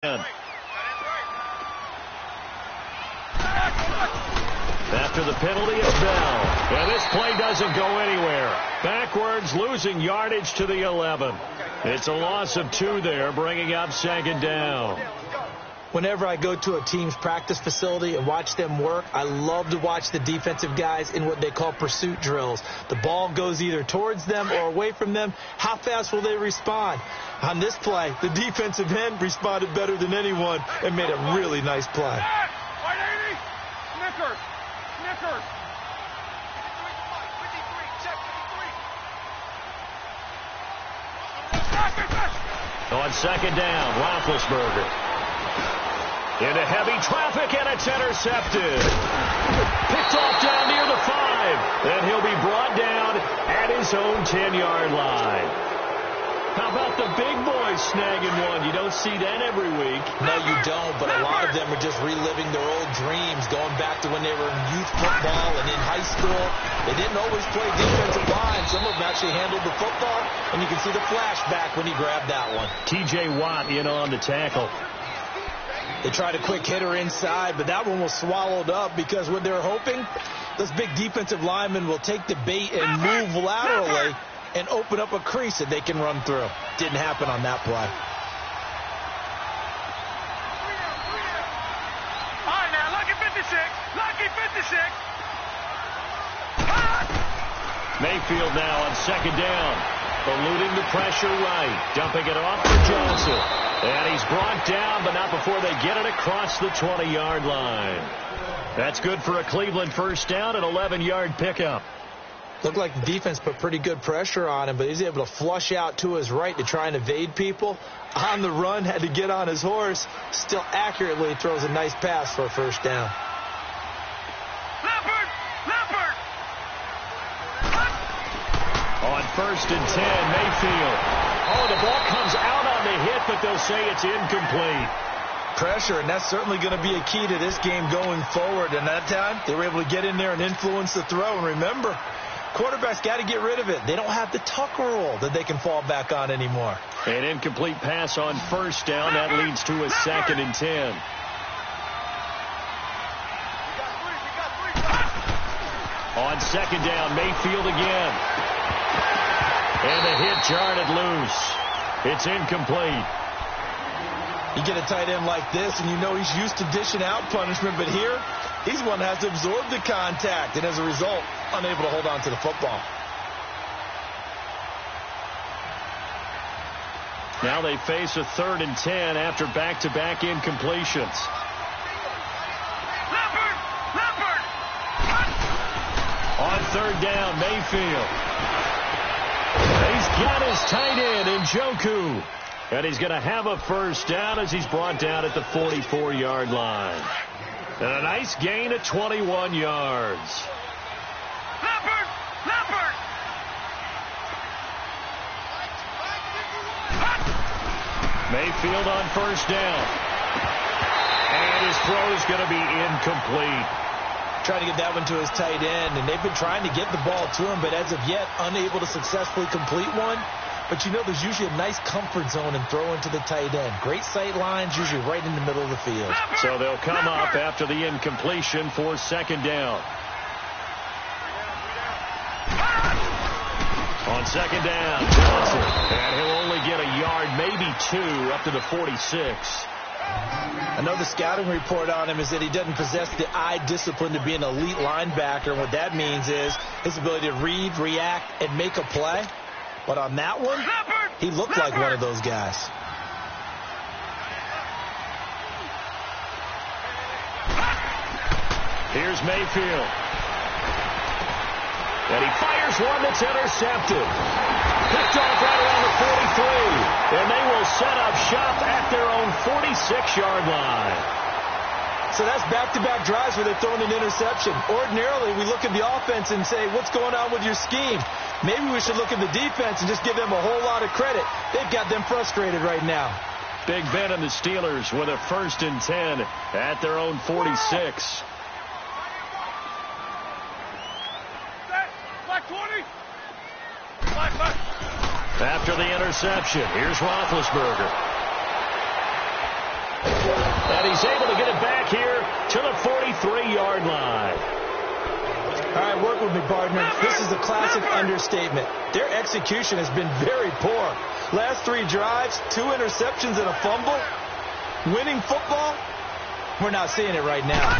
After the penalty, it's Bell. And this play doesn't go anywhere. Backwards, losing yardage to the 11. It's a loss of 2 there, bringing up second down. Whenever I go to a team's practice facility and watch them work, I love to watch the defensive guys in what they call pursuit drills. The ball goes either towards them or away from them. How fast will they respond? On this play, the defensive end responded better than anyone and made a really nice play. Snickers. On second down, Roethlisberger. Into heavy traffic, and it's intercepted. Picked off down near the 5. Then he'll be brought down at his own 10-yard line. How about the big boys snagging one? You don't see that every week. No, you don't, but a lot of them are just reliving their old dreams, going back to when they were in youth football and in high school. They didn't always play defensive line. Some of them actually handled the football, and you can see the flashback when he grabbed that one. T.J. Watt in on the tackle. They tried a quick hitter inside, but that one was swallowed up because what they're hoping, those big defensive linemen will take the bait and move laterally and open up a crease that they can run through. Didn't happen on that play. All right, now, lucky 56. Mayfield now on second down. Eluding the pressure right. Dumping it off for Johnson. And he's brought down, but not before they get it across the 20-yard line. That's good for a Cleveland first down, an 11-yard pickup. Looked like the defense put pretty good pressure on him, but he's able to flush out to his right to try and evade people. On the run, had to get on his horse. Still accurately throws a nice pass for a first down. Leopard! On first and 10, Mayfield. Oh, the ball comes out on the hit, but they'll say it's incomplete. Pressure, and that's certainly going to be a key to this game going forward. And that time, they were able to get in there and influence the throw. And remember, quarterbacks got to get rid of it. They don't have the Tucker rule that they can fall back on anymore. An incomplete pass on first down. That leads to a second and 10. On second down, Mayfield again. And the hit jarred it loose. It's incomplete. You get a tight end like this, and you know he's used to dishing out punishment, but here, he's one that has to absorb the contact, and as a result, unable to hold on to the football. Now they face a 3rd and 10 after back-to-back incompletions. Leopard! On third down, Mayfield. He's got his tight end in Njoku. And he's going to have a first down as he's brought down at the 44-yard line. And a nice gain of 21 yards. Leopard! Mayfield on first down. And his throw is going to be incomplete. Trying to get that one to his tight end, and they've been trying to get the ball to him, but as of yet, unable to successfully complete one. But you know there's usually a nice comfort zone in throwing to the tight end. Great sight lines, usually right in the middle of the field. So they'll come up after the incompletion for second down. On second down, Johnson. And he'll only get a yard, maybe 2, up to the 46. I know the scouting report on him is that he doesn't possess the eye discipline to be an elite linebacker. And what that means is his ability to read, react, and make a play. But on that one, he looked like one of those guys. Here's Mayfield. And he fires one that's intercepted. Picked off right around the 43. And they will set up shop at their own 46-yard line. So that's back-to-back drives where they're throwing an interception. Ordinarily, we look at the offense and say, what's going on with your scheme? Maybe we should look at the defense and just give them a whole lot of credit. They've got them frustrated right now. Big Ben and the Steelers with a 1st and 10 at their own 46. After the interception, here's Roethlisberger. he's able to get it back here to the 43-yard line. All right, work with me, partner. This is a classic understatement. Their execution has been very poor. Last 3 drives, 2 interceptions and a fumble. Winning football? We're not seeing it right now.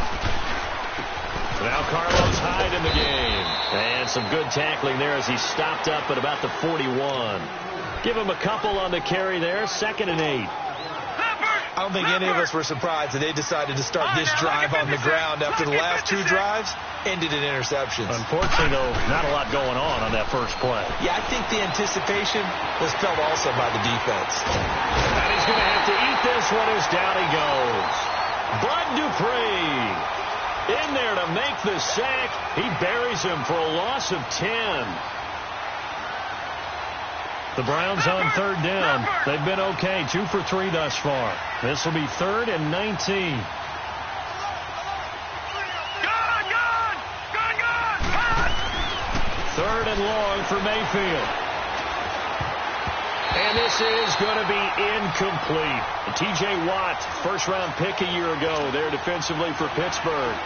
Now Carlos Hyde in the game. And some good tackling there as he stopped up at about the 41. Give him a couple on the carry there. 2nd and 8. I don't think any of us were surprised that they decided to start this drive on the ground after the last 2 drives ended in interceptions. Unfortunately, though, not a lot going on that first play. Yeah, I think the anticipation was felt also by the defense. And he's going to have to eat this one as down he goes. Bud Dupree in there to make the sack. He buries him for a loss of 10. The Browns on 3rd down. They've been okay. 2 for 3 thus far. This will be 3rd and 19. Third and long for Mayfield. And this is going to be incomplete. T.J. Watt, first-round pick a year ago there defensively for Pittsburgh.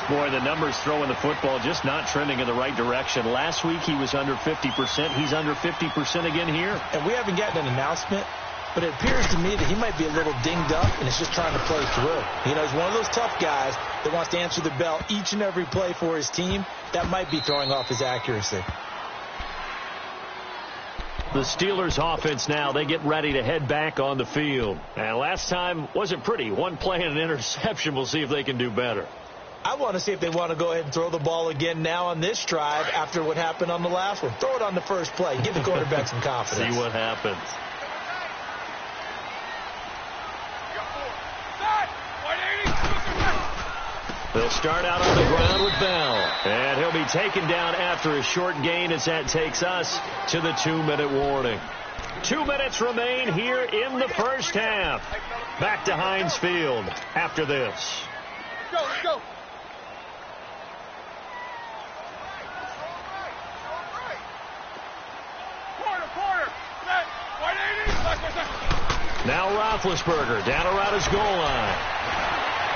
Boy, the numbers throwing the football just not trending in the right direction. Last week he was under 50%. He's under 50% again here. And we haven't gotten an announcement, but it appears to me that he might be a little dinged up and is just trying to play through. You know, he's one of those tough guys that wants to answer the bell each and every play for his team. That might be throwing off his accuracy. The Steelers offense now, they get ready to head back on the field. And last time wasn't pretty. 1 play and an interception. We'll see if they can do better. I want to see if they want to go ahead and throw the ball again now on this drive after what happened on the last one. Throw it on the first play. Give the quarterback some confidence. See what happens. They'll start out on the ground with Bell. And he'll be taken down after a short gain as that takes us to the 2-minute warning. 2 minutes remain here in the first half. Back to Heinz Field after this. Let's go. Quarter. Set. 180. Now Roethlisberger down around his goal line.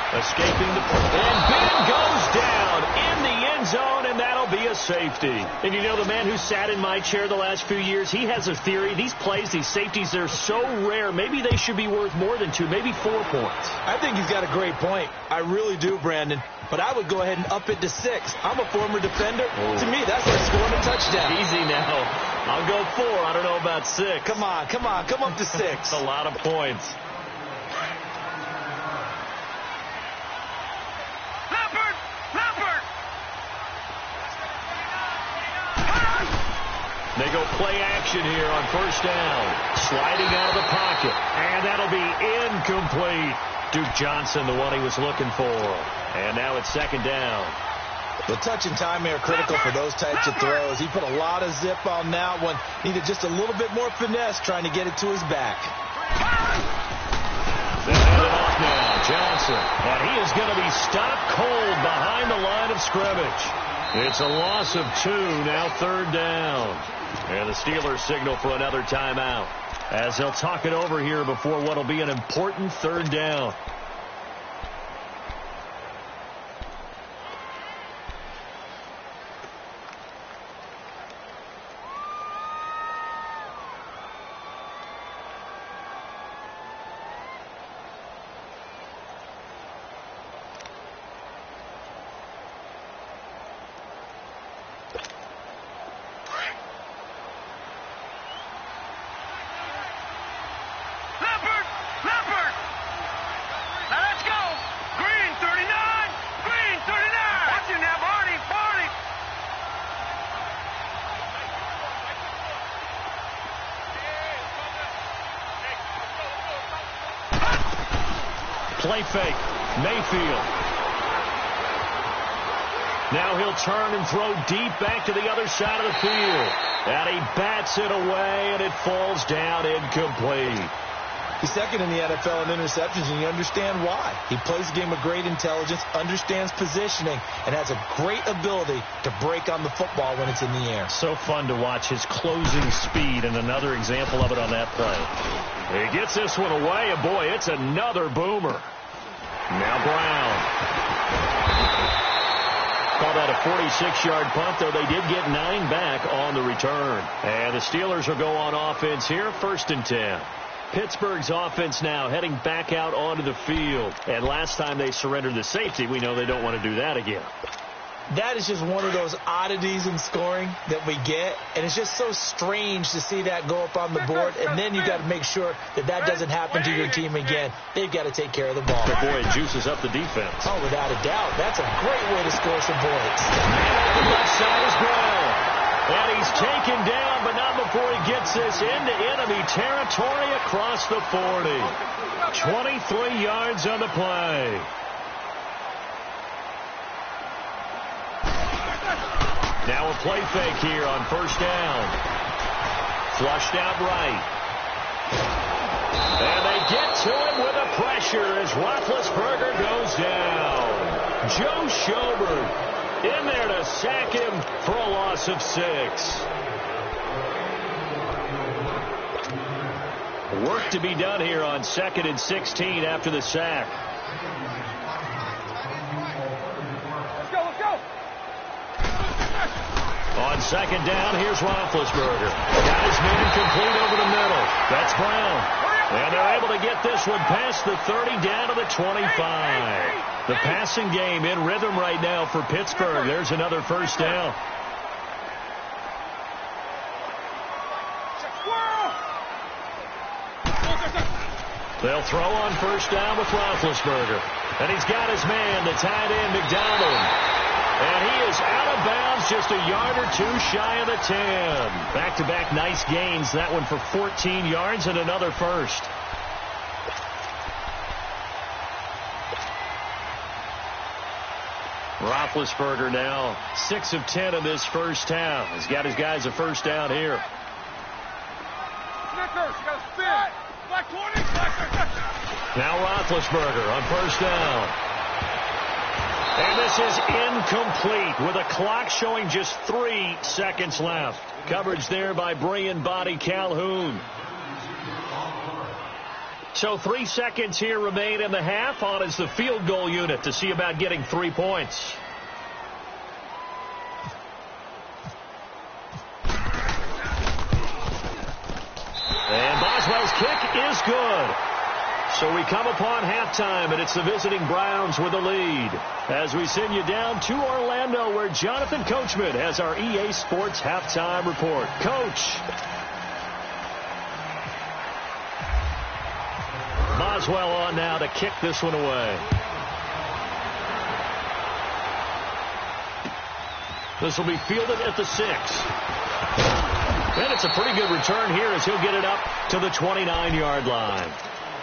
Escaping the... And Ben goes down in the end zone, and that'll be a safety. And you know, the man who sat in my chair the last few years, he has a theory. These plays, these safeties, they're so rare. Maybe they should be worth more than 2, maybe 4 points. I think he's got a great point. I really do, Brandon. But I would go ahead and up it to 6. I'm a former defender. To me, that's like scoring a touchdown. Easy now. I'll go 4. I don't know about 6. Come on. Come up to 6. That's a lot of points. They go play action here on first down. Sliding out of the pocket. And that'll be incomplete. Duke Johnson, the one he was looking for. And now it's 2nd down. The touch and timing are critical for those types of throws. He put a lot of zip on that one. Needed just a little bit more finesse trying to get it to his back. They hand it off now. Johnson. And he is going to be stopped cold behind the line of scrimmage. It's a loss of 2, now 3rd down. And the Steelers signal for another timeout as they'll talk it over here before what will be an important 3rd down. Play fake. Mayfield. Now he'll turn and throw deep back to the other side of the field. And he bats it away, and it falls down incomplete. He's 2nd in the NFL in interceptions, and you understand why. He plays a game of great intelligence, understands positioning, and has a great ability to break on the football when it's in the air. So fun to watch his closing speed, and another example of it on that play. He gets this one away, and boy, it's another boomer. Now Brown. Call that a 46-yard punt, though they did get 9 back on the return. And the Steelers will go on offense here, 1st and 10. Pittsburgh's offense now heading back out onto the field. And last time they surrendered the safety, we know they don't want to do that again. That is just one of those oddities in scoring that we get, and it's just so strange to see that go up on the board, and then you got to make sure that that doesn't happen to your team again. They've got to take care of the ball. But boy, it juices up the defense. Oh, without a doubt. That's a great way to score some points. The left side is Brown. And he's taken down, but not before he gets this into enemy territory across the 40. 23 yards on the play. Now a play fake here on 1st down. Flushed out right. And they get to him with the pressure as Roethlisberger goes down. Joe Schobert in there to sack him for a loss of 6. Work to be done here on 2nd and 16 after the sack. On 2nd down, here's Roethlisberger. Got his man complete over the middle. That's Brown. And they're able to get this one past the 30 down to the 25. The passing game in rhythm right now for Pittsburgh. There's another 1st down. They'll throw on 1st down with Roethlisberger. And he's got his man, the tight end, McDonald. And he is out of bounds just a yard or 2 shy of the 10. Back-to-back nice gains. That one for 14 yards and another 1st. Roethlisberger now 6 of 10 in this 1st half. He's got his guys a 1st down here. Now Roethlisberger on 1st down. And this is incomplete with a clock showing just 3 seconds left. Coverage there by Brian Body Calhoun. So 3 seconds here remain in the half. On is the field goal unit to see about getting 3 points. And Boswell's kick is good. So we come upon halftime, and it's the visiting Browns with the lead. As we send you down to Orlando, where Jonathan Coachman has our EA Sports halftime report. Coach. Boswell on now to kick this one away. This will be fielded at the 6. And it's a pretty good return here as he'll get it up to the 29-yard line.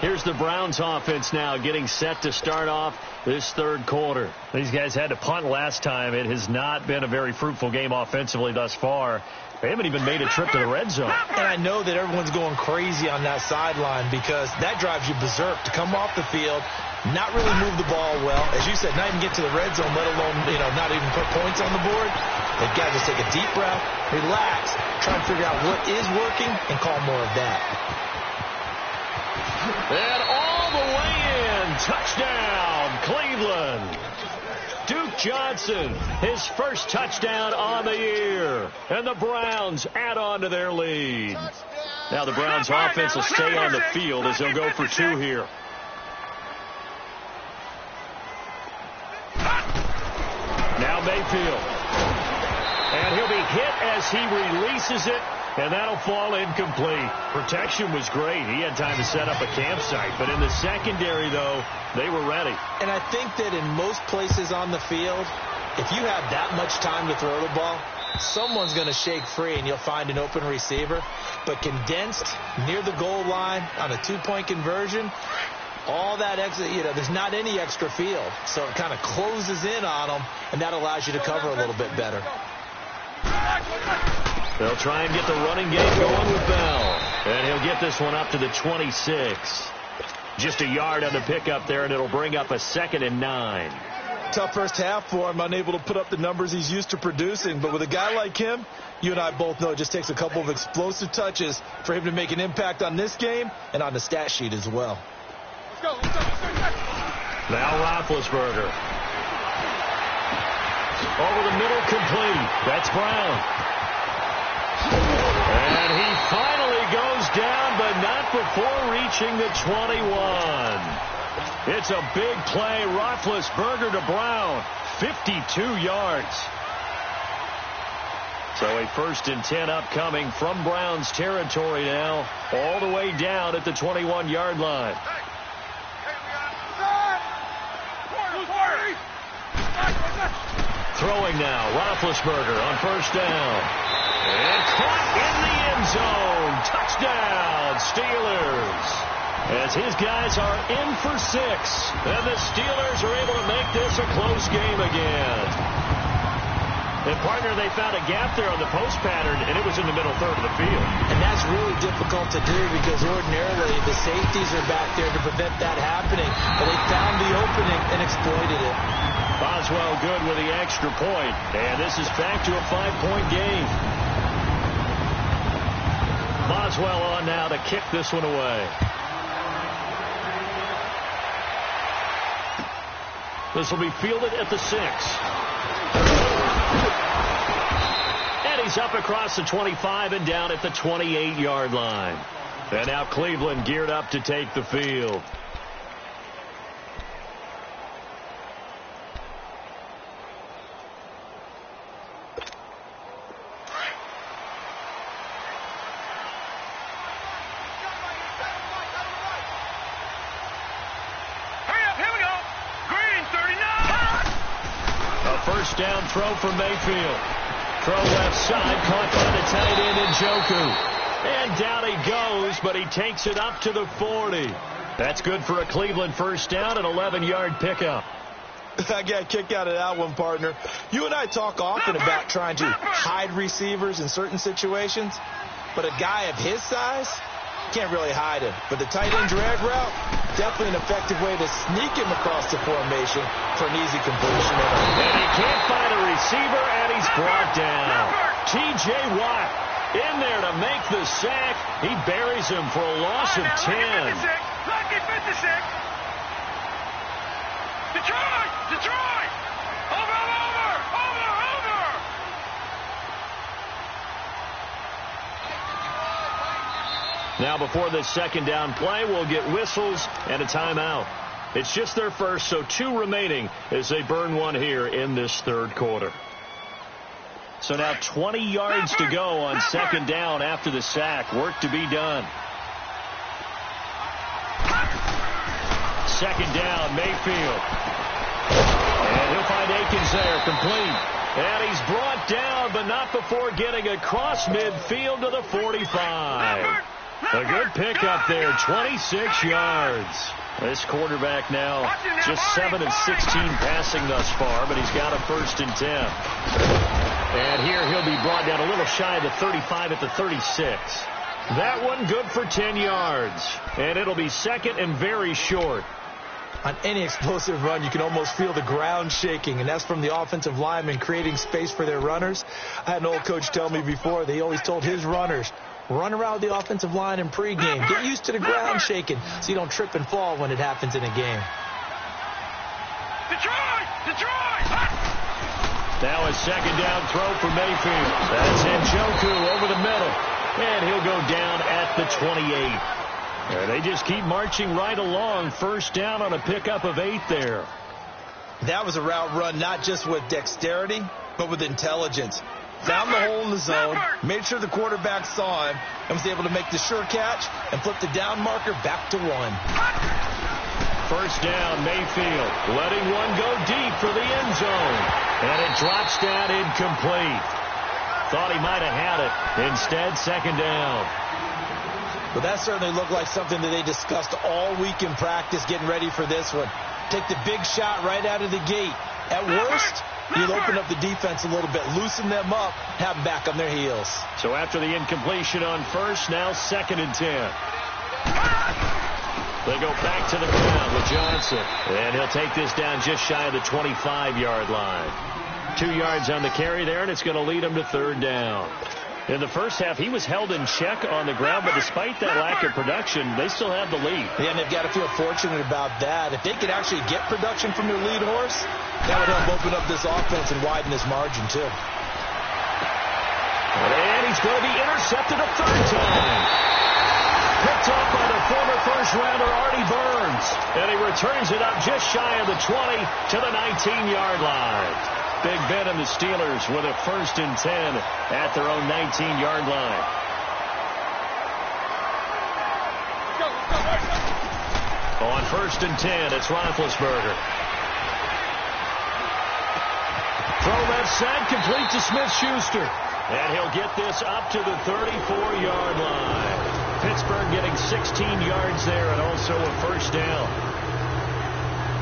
Here's the Browns offense now getting set to start off this 3rd quarter. These guys had to punt last time. It has not been a very fruitful game offensively thus far. They haven't even made a trip to the red zone. And I know that everyone's going crazy on that sideline because that drives you berserk to come off the field, not really move the ball well. As you said, not even get to the red zone, let alone, not even put points on the board. They've got to just take a deep breath, relax, try and figure out what is working, and call more of that. And all the way in, touchdown, Cleveland. Duke Johnson, his 1st touchdown on the year. And the Browns add on to their lead. Now the Browns offense will stay on the field as they'll go for 2 here. Now Mayfield. And he'll be hit as he releases it. And that'll fall incomplete. Protection was great. He had time to set up a campsite. But in the secondary, though, they were ready. And I think that in most places on the field, if you have that much time to throw the ball, someone's going to shake free and you'll find an open receiver. But condensed near the goal line on a 2-point conversion, all that extra, there's not any extra field. So it kind of closes in on them, and that allows you to cover a little bit better. They'll try and get the running game going with Bell. And he'll get this one up to the 26. Just a yard on the pickup there, and it'll bring up a 2nd and 9. Tough 1st half for him, unable to put up the numbers he's used to producing. But with a guy like him, you and I both know it just takes a couple of explosive touches for him to make an impact on this game and on the stat sheet as well. Let's go. Now Roethlisberger. Over the middle, complete. That's Brown. And he finally goes down, but not before reaching the 21. It's a big play. Roethlisberger to Brown. 52 yards. So a 1st and 10 upcoming from Brown's territory now, all the way down at the 21-yard line. Throwing now, Roethlisberger on 1st down. And caught in the end zone. Touchdown, Steelers. As his guys are in for 6. And the Steelers are able to make this a close game again. And, partner, they found a gap there on the post pattern, and it was in the middle third of the field. And that's really difficult to do because ordinarily the safeties are back there to prevent that happening. But they found the opening and exploited it. Boswell good with the extra point. And this is back to a 5-point game. Boswell on now to kick this one away. This will be fielded at the 6. And he's up across the 25 and down at the 28-yard line. And now Cleveland geared up to take the field. First down throw for Mayfield. Throw left side, caught by the tight end Njoku. And down he goes, but he takes it up to the 40. That's good for a Cleveland first down, an 11-yard pickup. I got a kick out of that one, partner. You and I talk often about trying to hide receivers in certain situations, but a guy of his size can't really hide him. But the tight end drag route, definitely an effective way to sneak him across the formation for an easy completion. And he can't find a receiver, and he's brought down. T.J. Watt in there to make the sack. He buries him for a loss of 10. Detroit! Over! Now before this second down play, we'll get whistles and a timeout. It's just their first, so 2 remaining as they burn one here in this third quarter. So now 20 yards to go on second down after the sack. Work to be done. Second down, Mayfield. And he'll find Akins there, complete. And he's brought down, but not before getting across midfield to the 45. A good pickup there, 26 yards. This quarterback now just 7 of 16 passing thus far, but he's got a 1st and 10. And here he'll be brought down a little shy of the 35 at the 36. That one good for 10 yards. And it'll be second and very short. On any explosive run, you can almost feel the ground shaking, and that's from the offensive linemen creating space for their runners. I had an old coach tell me before, they always told his runners, run around the offensive line in pregame. Get used to the ground shaking so you don't trip and fall when it happens in a game. Detroit! Now a second down throw for Mayfield. That's Njoku over the middle. And he'll go down at the 28. And they just keep marching right along. First down on a pickup of 8 there. That was a route run not just with dexterity, but with intelligence. Found the hole in the zone, made sure the quarterback saw him, and was able to make the sure catch and flip the down marker back to 1. First down, Mayfield letting one go deep for the end zone. And it drops down incomplete. Thought he might have had it. Instead, second down. Well, that certainly looked like something that they discussed all week in practice getting ready for this one. Take the big shot right out of the gate. At worst, you'll open up the defense a little bit, loosen them up, have them back on their heels. So after the incompletion on first, now second and 10. They go back to the ground with Johnson. And he'll take this down just shy of the 25-yard line. 2 yards on the carry there, and it's going to lead him to third down. In the first half, he was held in check on the ground, but despite that lack of production, they still have the lead. Yeah, and they've got to feel fortunate about that. If they could actually get production from their lead horse, that would help open up this offense and widen this margin, too. And he's going to be intercepted a third time. Picked off by the former first-rounder Artie Burns. And he returns it up just shy of the 20 to the 19-yard line. Big Ben and the Steelers with a 1st and 10 at their own 19-yard line. On 1st and 10, it's Roethlisberger. Throw left side, complete to Smith-Schuster. And he'll get this up to the 34-yard line. Pittsburgh getting 16 yards there and also a 1st down.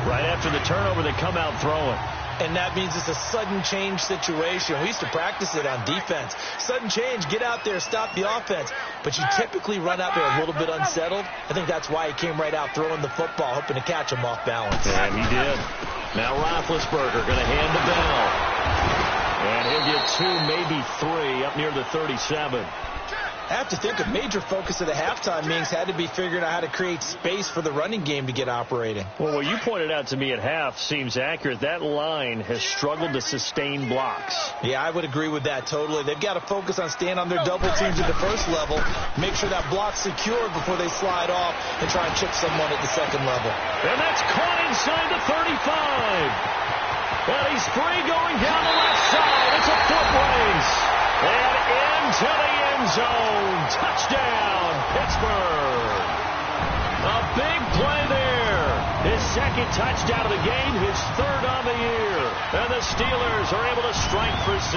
Right after the turnover, they come out throwing. And that means it's a sudden change situation. We used to practice it on defense. Sudden change, get out there, stop the offense. But you typically run out there a little bit unsettled. I think that's why he came right out throwing the football, hoping to catch him off balance. And he did. Now Roethlisberger going to hand the ball. And he'll get 2, maybe 3 up near the 37. I have to think a major focus of the halftime meetings had to be figuring out how to create space for the running game to get operating. Well, what you pointed out to me at half seems accurate. That line has struggled to sustain blocks. Yeah, I would agree with that totally. They've got to focus on staying on their double teams at the first level, make sure that block's secured before they slide off and try and chip someone at the second level. And that's caught inside the 35. And he's free going down the left side. It's a foot race. And into the end zone. Touchdown, Pittsburgh. A big play there. His 2nd touchdown of the game, his 3rd on the year. And the Steelers are able to strike for 6.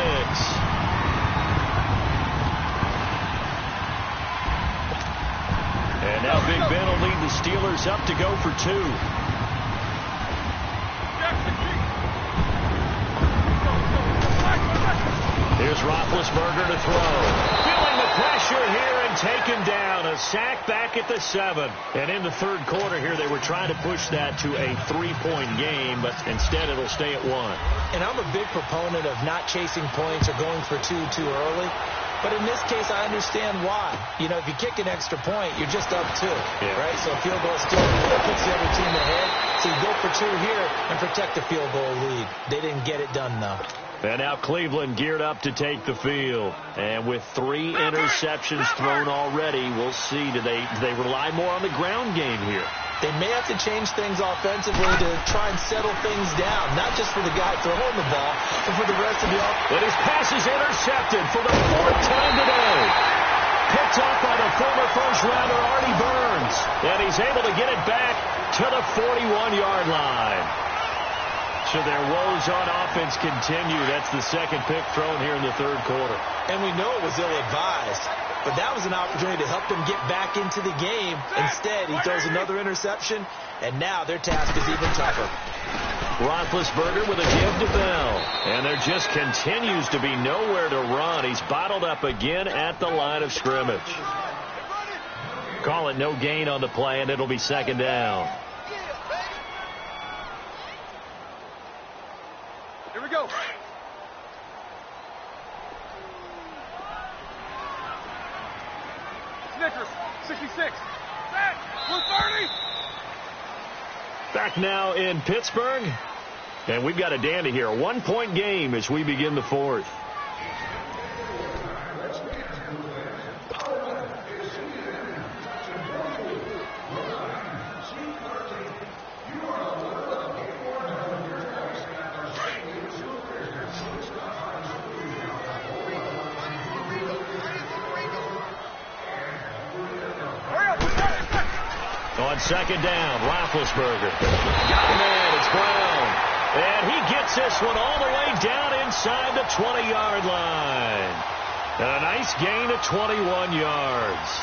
And now Big Ben will lead the Steelers up to go for 2. Here's Roethlisberger to throw. Feeling the pressure here and taken down. A sack back at the 7. And in the 3rd quarter here, they were trying to push that to a 3-point game, but instead it'll stay at 1. And I'm a big proponent of not chasing points or going for 2 too early. But in this case, I understand why. You know, if you kick an extra point, you're just up 2, right? So a field goal still puts the other team ahead. So you go for 2 here and protect the field goal lead. They didn't get it done, though. And now Cleveland geared up to take the field. And with 3 interceptions thrown already, we'll see. Do they rely more on the ground game here? They may have to change things offensively to try and settle things down, not just for the guy throwing the ball, but for the rest of the offense. And his pass is intercepted for the 4th time today. Picked off by the former first-rounder Artie Burns. And he's able to get it back to the 41-yard line. So their woes on offense continue. That's the 2nd pick thrown here in the 3rd quarter. And we know it was ill-advised, but that was an opportunity to help them get back into the game. Instead, he throws another interception, and now their task is even tougher. Roethlisberger with a give to Bell. And there just continues to be nowhere to run. He's bottled up again at the line of scrimmage. Call it no gain on the play, and it'll be 2nd down. Here we go. Snickers, 66. Set. 130. Back now in Pittsburgh. And we've got a dandy here. A 1-point game as we begin the 4th. On 2nd down, Roethlisberger. Got a man, it's Brown. And he gets this one all the way down inside the 20-yard line. And a nice gain of 21 yards.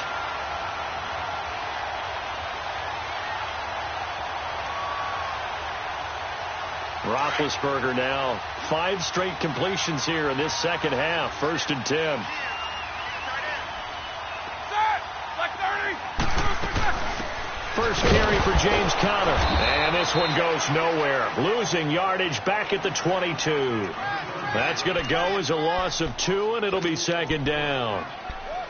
Roethlisberger now 5 straight completions here in this 2nd half. 1st and 10. First carry for James Conner. And this one goes nowhere. Losing yardage back at the 22. That's going to go as a loss of 2, and it'll be second down.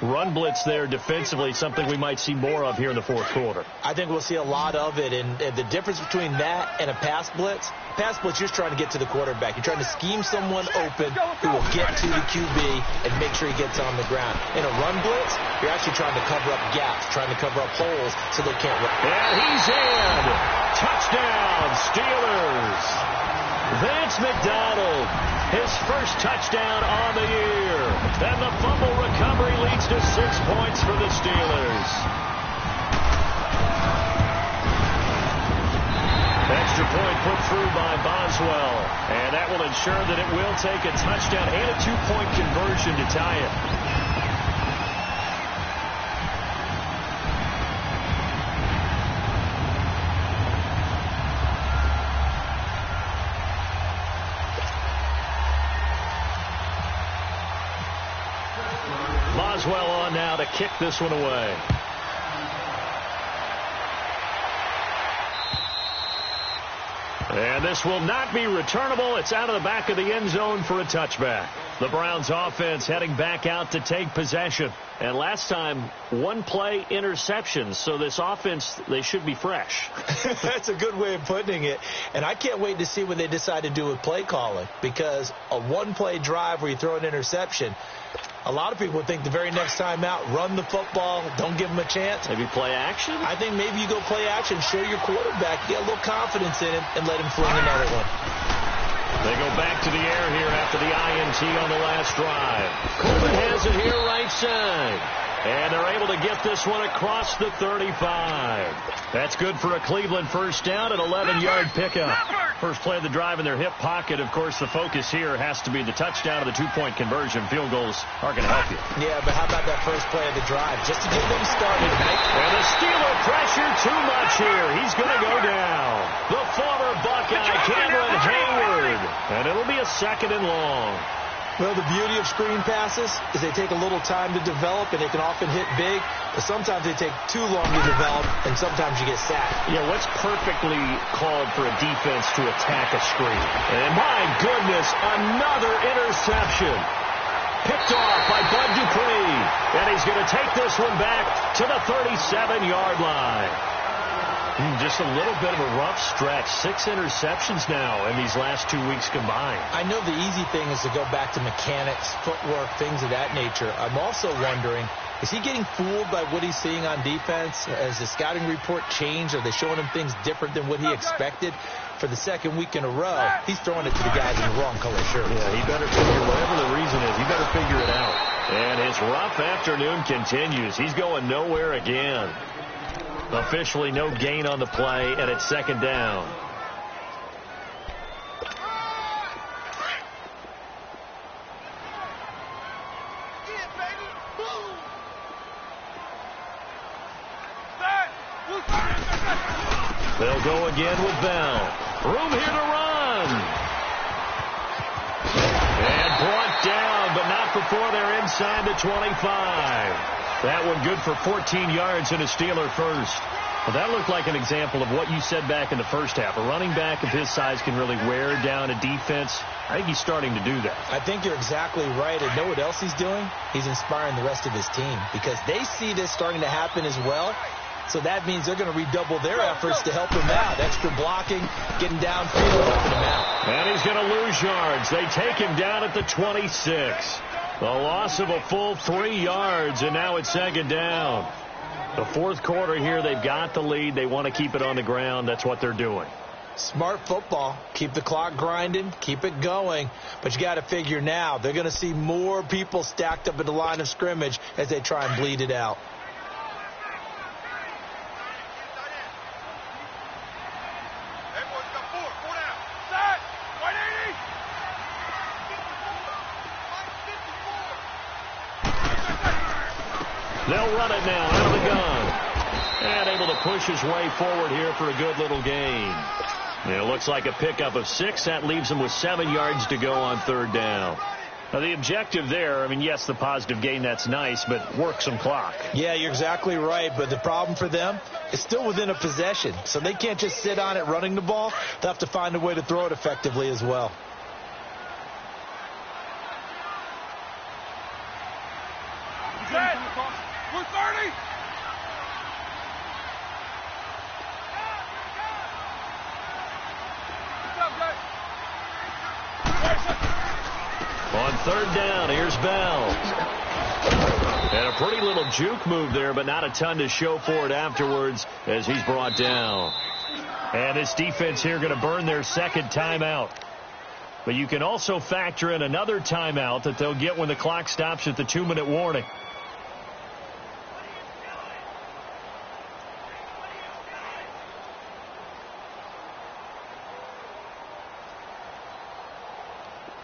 Run blitz there defensively, something we might see more of here in the fourth quarter. I think we'll see a lot of it, and the difference between that and a pass blitz, you're just trying to get to the quarterback. You're trying to scheme someone open who will get to the QB and make sure he gets on the ground. In a run blitz, you're actually trying to cover up gaps, trying to cover up holes so they can't run. And he's in. Touchdown, Steelers. Vance McDonald, his first touchdown on the year. And the fumble recovery leads to 6 points for the Steelers. Extra point put through by Boswell. And that will ensure that it will take a touchdown and a 2-point conversion to tie it. Boswell on now to kick this one away. And this will not be returnable. It's out of the back of the end zone for a touchback. The Browns offense heading back out to take possession. And last time, one play interceptions. So this offense, they should be fresh. That's a good way of putting it. And I can't wait to see what they decide to do with play calling. Because a one-play drive where you throw an interception, a lot of people think the very next time out, run the football, don't give them a chance. Maybe play action? I think maybe you go play action, show your quarterback, get a little confidence in him, and let him fling another one. They go back to the air here after the INT on the last drive. Coleman has it here right side. And they're able to get this one across the 35. That's good for a Cleveland first down, an 11-yard pickup. First play of the drive in their hip pocket. Of course, the focus here has to be the touchdown of the 2-point conversion. Field goals are going to help you. Yeah, but how about that first play of the drive? Just to get them started, Mike. And the Steeler pressure too much here. He's going to go down. The former Buckeye, Cameron Hayward. And it'll be a second and long. Well, the beauty of screen passes is they take a little time to develop, and they can often hit big, but sometimes they take too long to develop, and sometimes you get sacked. Yeah, what's perfectly called for a defense to attack a screen? And my goodness, another interception. Picked off by Bud Dupree, and he's going to take this one back to the 37-yard line. Just a little bit of a rough stretch. 6 interceptions now in these last 2 weeks combined. I know the easy thing is to go back to mechanics, footwork, things of that nature. I'm also wondering, is he getting fooled by what he's seeing on defense? Has the scouting report changed? Are they showing him things different than what he expected? For the second week in a row, he's throwing it to the guys in the wrong color shirts. Yeah, he better figure, whatever the reason is, he better figure it out. And his rough afternoon continues. He's going nowhere again. Officially no gain on the play, and it's second down. They'll go again with Bell. Room here to run. And brought down, but not before they're inside the 25. That one good for 14 yards and a Steeler first. Well, that looked like an example of what you said back in the first half. A running back of his size can really wear down a defense. I think he's starting to do that. I think you're exactly right. And know what else he's doing? He's inspiring the rest of his team because they see this starting to happen as well. So that means they're going to redouble their efforts to help him out. Extra blocking, getting downfield, helping him out. And he's going to lose yards. They take him down at the 26. The loss of a full 3 yards, and now it's second down. The fourth quarter here, they've got the lead. They want to keep it on the ground. That's what they're doing. Smart football. Keep the clock grinding. Keep it going. But you got to figure now, they're going to see more people stacked up at the line of scrimmage as they try and bleed it out. They'll run it now out of the gun. And able to push his way forward here for a good little gain. And it looks like a pickup of 6. That leaves him with 7 yards to go on third down. Now, the objective there, I mean, yes, the positive gain, that's nice, but work some clock. Yeah, you're exactly right, but the problem for them is still within a possession, so they can't just sit on it running the ball. They'll have to find a way to throw it effectively as well. Set. We're 30. On third down, here's Bell. And a pretty little juke move there, but not a ton to show for it afterwards as he's brought down. And this defense here going to burn their second timeout. But you can also factor in another timeout that they'll get when the clock stops at the 2-minute warning.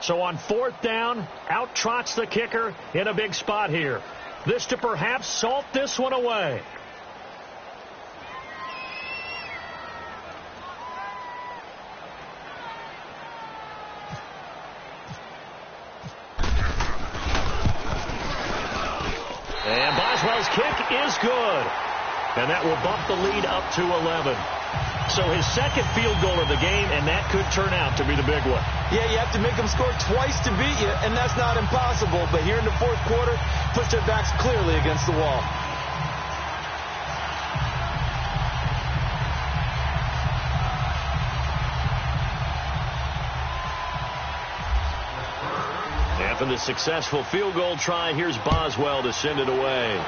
So on fourth down, out trots the kicker in a big spot here. This to perhaps salt this one away. And Boswell's kick is good. And that will bump the lead up to 11. So his second field goal of the game, and that could turn out to be the big one. Yeah, you have to make them score twice to beat you, and that's not impossible. But here in the fourth quarter, push their backs clearly against the wall. After the successful field goal try, here's Boswell to send it away.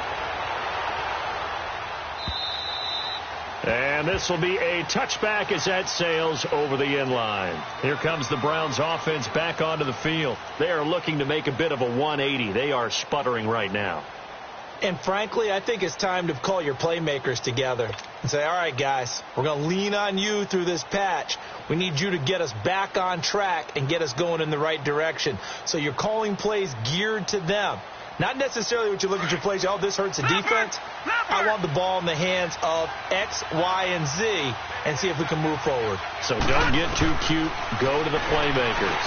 And this will be a touchback as that sails over the end line. Here comes the Browns offense back onto the field. They are looking to make a bit of a 180. They are sputtering right now. And frankly, I think it's time to call your playmakers together and say, all right, guys, we're going to lean on you through this patch. We need you to get us back on track and get us going in the right direction. So you're calling plays geared to them. Not necessarily what you look at your plays, oh, this hurts the defense. I want the ball in the hands of X, Y, and Z and see if we can move forward. So don't get too cute. Go to the playmakers.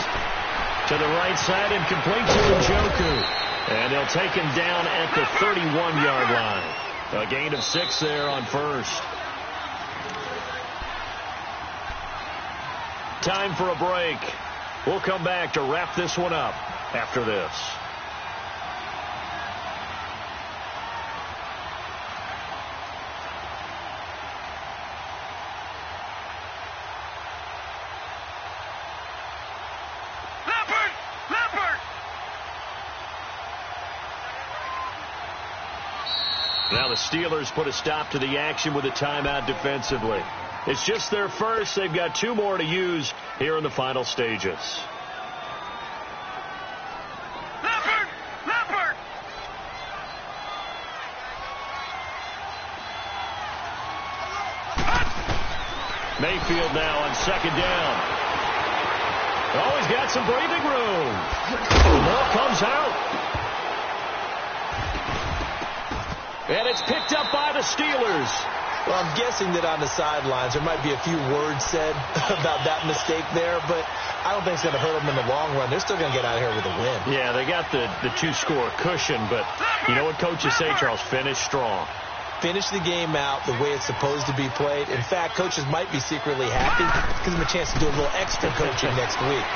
To the right side and complete to Njoku. And they'll take him down at the 31-yard line. A gain of 6 there on first. Time for a break. We'll come back to wrap this one up after this. Now the Steelers put a stop to the action with a timeout defensively. It's just their first. They've got 2 more to use here in the final stages. Mayfield now on second down. Oh, he's got some breathing room. The ball comes out. And it's picked up by the Steelers. Well, I'm guessing that on the sidelines there might be a few words said about that mistake there, but I don't think it's going to hurt them in the long run. They're still going to get out of here with a win. Yeah, they got the 2-score cushion, but you know what coaches say, Charles? Finish strong. Finish the game out the way it's supposed to be played. In fact, coaches might be secretly happy. Gives them a chance to do a little extra coaching next week.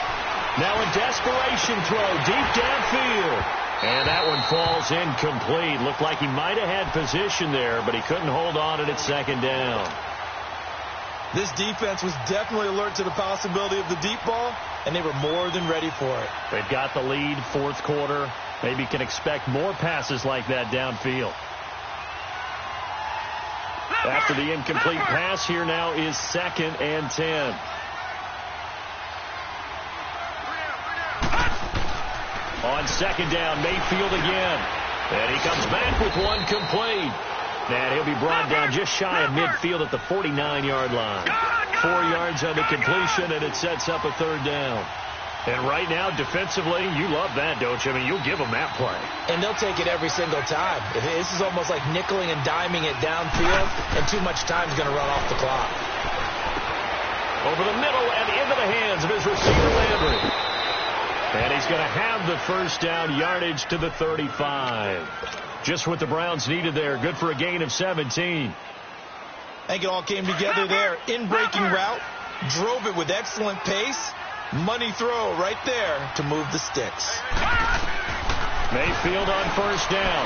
Now a desperation throw deep downfield. And that one falls incomplete. Looked like he might have had position there, but he couldn't hold on at second down. This defense was definitely alert to the possibility of the deep ball, and they were more than ready for it. They've got the lead, fourth quarter. Maybe can expect more passes like that downfield. After the incomplete pass, here now is 2nd and 10. On second down, Mayfield again. And he comes back with one complete. And he'll be brought down just shy of midfield at the 49-yard line. 4 yards on the completion, and it sets up a 3rd down. And right now, defensively, you love that, don't you? I mean, you'll give them that play. And they'll take it every single time. This is almost like nickeling and diming it downfield, and too much time is going to run off the clock. Over the middle and into the hands of his receiver, Landry. And he's going to have the first down, yardage to the 35. Just what the Browns needed there. Good for a gain of 17. I think it all came together there. In-breaking route, drove it with excellent pace. Money throw right there to move the sticks. Mayfield on first down.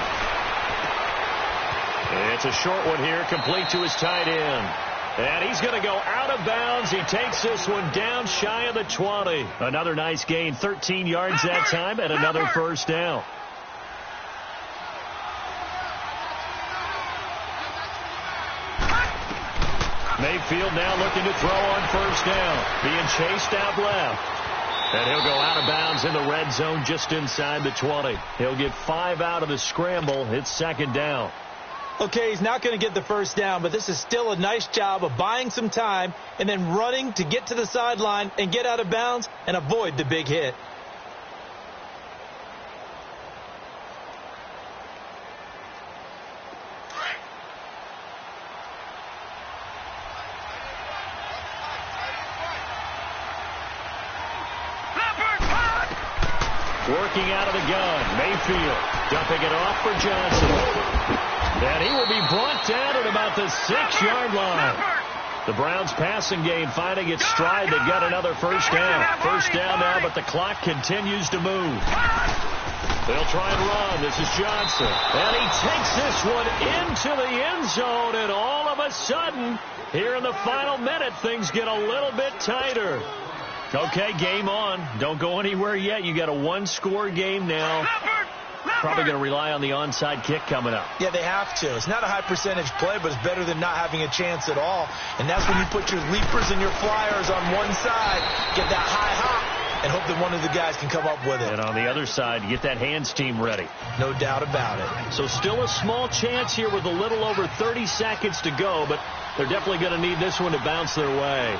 It's a short one here, complete to his tight end. And he's going to go out of bounds. He takes this one down shy of the 20. Another nice gain, 13 yards that time, and another first down. Mayfield now looking to throw on first down. Being chased out left. And he'll go out of bounds in the red zone just inside the 20. He'll get 5 out of the scramble. It's second down. Okay, he's not going to get the first down, but this is still a nice job of buying some time and then running to get to the sideline and get out of bounds and avoid the big hit. Working out of the gun, Mayfield dumping it off for Johnson. And he will be brought down at about the 6-yard line. The Browns passing game finding its stride. They got another first down. First down now, but the clock continues to move. They'll try and run. This is Johnson. And he takes this one into the end zone. And all of a sudden, here in the final minute, things get a little bit tighter. Okay, game on. Don't go anywhere yet. You got a one-score game now. Probably going to rely on the onside kick coming up. Yeah, they have to. It's not a high percentage play, but it's better than not having a chance at all. And that's when you put your leapers and your flyers on one side, get that high hop, and hope that one of the guys can come up with it. And on the other side, get that hands team ready. No doubt about it. So still a small chance here with a little over 30 seconds to go, but they're definitely going to need this one to bounce their way.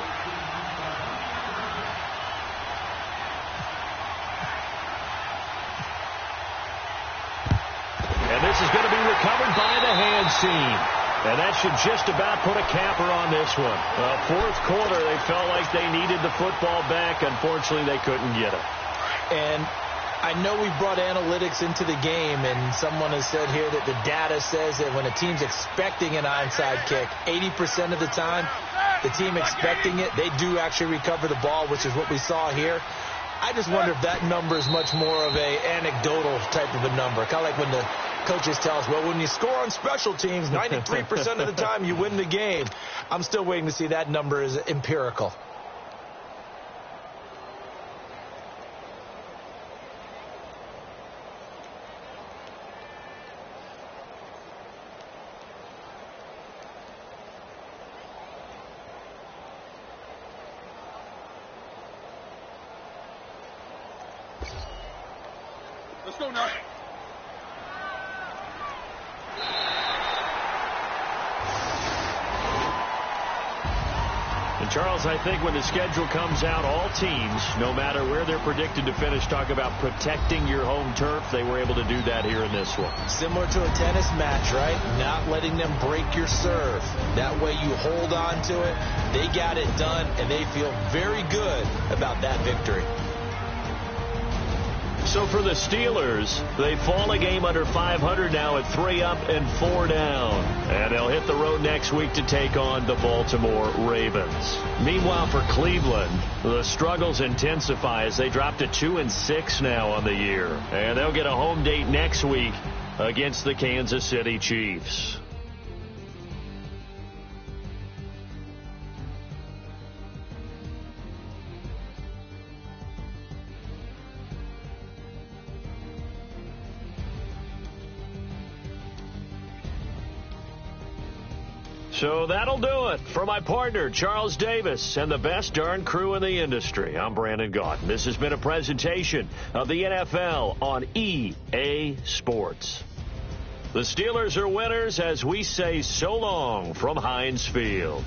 This is going to be recovered by the hands team. And that should just about put a capper on this one. Fourth quarter, they felt like they needed the football back. Unfortunately, they couldn't get it. And I know we brought analytics into the game, and someone has said here that the data says that when a team's expecting an onside kick, 80% of the time, the team expecting it, they do actually recover the ball, which is what we saw here. I just wonder if that number is much more of a anecdotal type of a number. Kind of like when the coaches tell us, well, when you score on special teams, 93% of the time you win the game. I'm still waiting to see that number is empirical. Let's go now. And Charles, I think when the schedule comes out, all teams, no matter where they're predicted to finish, talk about protecting your home turf. They were able to do that here in this one. Similar to a tennis match, right? Not letting them break your serve. That way you hold on to it. They got it done, and they feel very good about that victory. So for the Steelers, they fall a game under 500 now at 3 up and 4 down. And they'll hit the road next week to take on the Baltimore Ravens. Meanwhile, for Cleveland, the struggles intensify as they drop to 2-6 now on the year. And they'll get a home date next week against the Kansas City Chiefs. So that'll do it. For my partner, Charles Davis, and the best darn crew in the industry, I'm Brandon Gaudin. This has been a presentation of the NFL on EA Sports. The Steelers are winners as we say so long from Heinz Field.